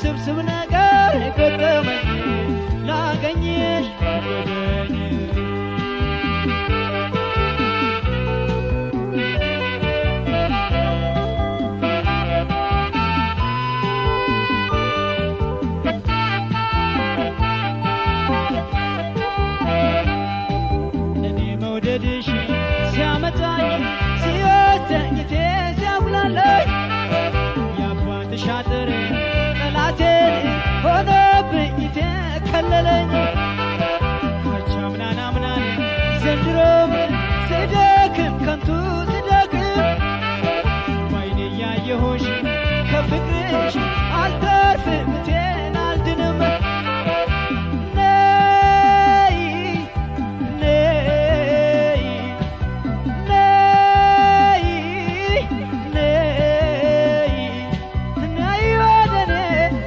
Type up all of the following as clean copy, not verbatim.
ውስብስብ ነገር ገጠመኝ ላገኝሽ ወደደኝ እኔ መውደድሽ ሲያመጣኝ ሲወስደኝ ሲያጉላለኝ የአባትሽ አጥር ጠላቴን ሆነብኝ ተከለለኝ ካቻምናን አምናን ዘንድሮም ስደክም ከንቱ ስደክም ባይኔ ያየሁሽ ከፍቅርሽ አልተርፍም እቴን አልድንም ነይ ነይ ነይ ነይ ነይ ወደኔ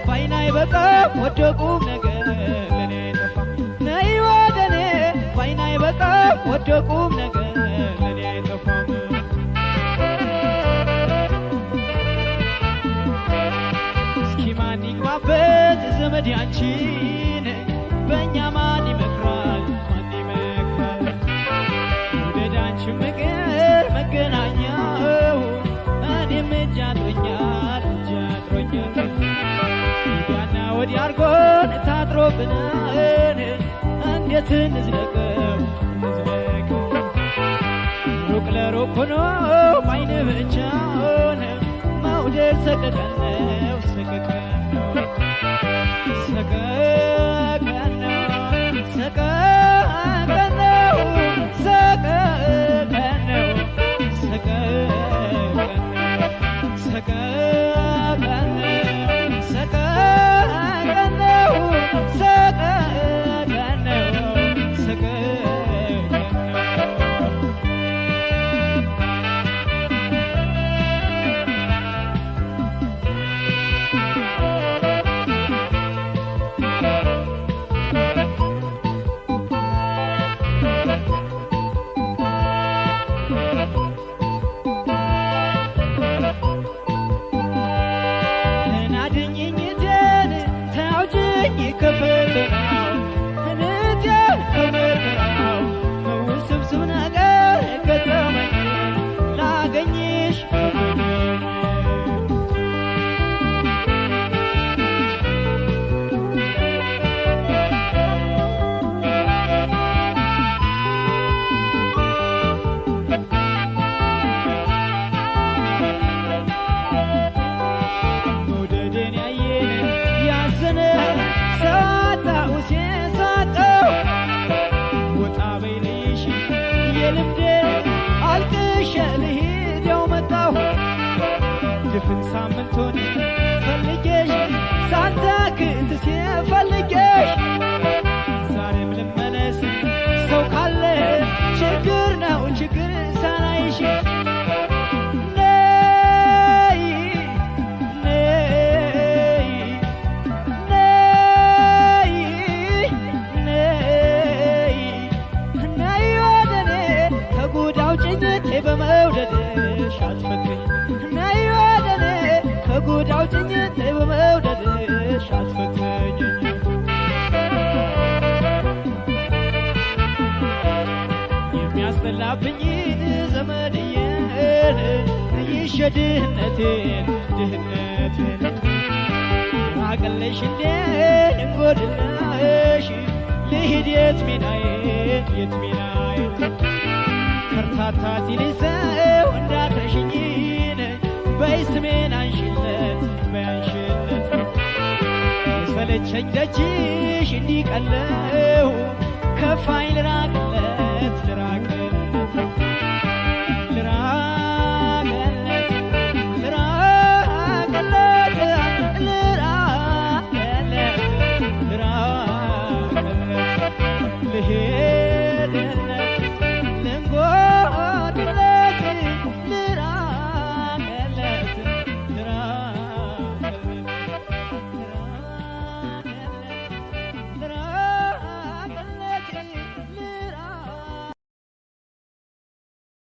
ባይኔ አይበቃም ወደ ቁም ነገር ለኔ አይጠፋ ነይ ወደኔ ባይኔ አይበቃም ወደ ቁም ነገር ለኔ አይጠፋም እስኪ ማን ይግባበት ዘመድ ያንቺን በእኛ ማን ይመክራል ማን ይመክራል ውደድ አንቺ ምክር መገናኛው እኔም እጅ አጥሮኛል ወዲያና ወዲያ አርጎን ታጥሮብናል እንዴት እንዝለቀው ሩቅ ለሩቅ ሆኖ ባይን ብቻውን መውደድ ሰቀቀን ነው ሰቀቀን ነው ሰቀቀን ነው ሰቀቀን ነው ሰቀቀን ነው ሰቀቀን ነው ሰቀቀን ነው ሰቀቀን ነው ሰቀቀን ነው ሰቀቀን ነው ተናድኝኝ እቴን ታውጅኝ ከፈተናው እቴን ከመከራው ውስብስብ ነገር ገጠመኝ ላገኝሽ መውደድን ያየ ያዘነ ሳጣው ሲሳጣው ወጣ በይልሽ የልምዴ አልቅሼ ልሂድ ያው መጣሁ ድፍን ሳምንቱን ፈልጌሽ ሳልታክት ሲፈልጌሽ ዛሬም ልመለስ ሰው ካለ ችግር ነው ችግር ሳላይሽ ነይ ነይ ነይ ነይ ነይ ወደኔ ከጉድ አውጭኝ በመውደድሽ አትፈክኝ ነይ ወደኔ ከጉድ አውጭኝ በመውደድሽ አትፈክኝ የሚያስጠላብኝ ዘመድዬን ይዤ ድህነቴን ራቅልሽ እንዴ እንጎድልሽ ልሂድ የት ሚናዬ ከርታታ ሲልኝ ሰው እንዳትረሽኝን በይ ስሜን አንሽለት በያንሽለት ሰለቸኝ ደጅሽ እንዲቀለው ከፋኝ ልራቅለት ልሄድለት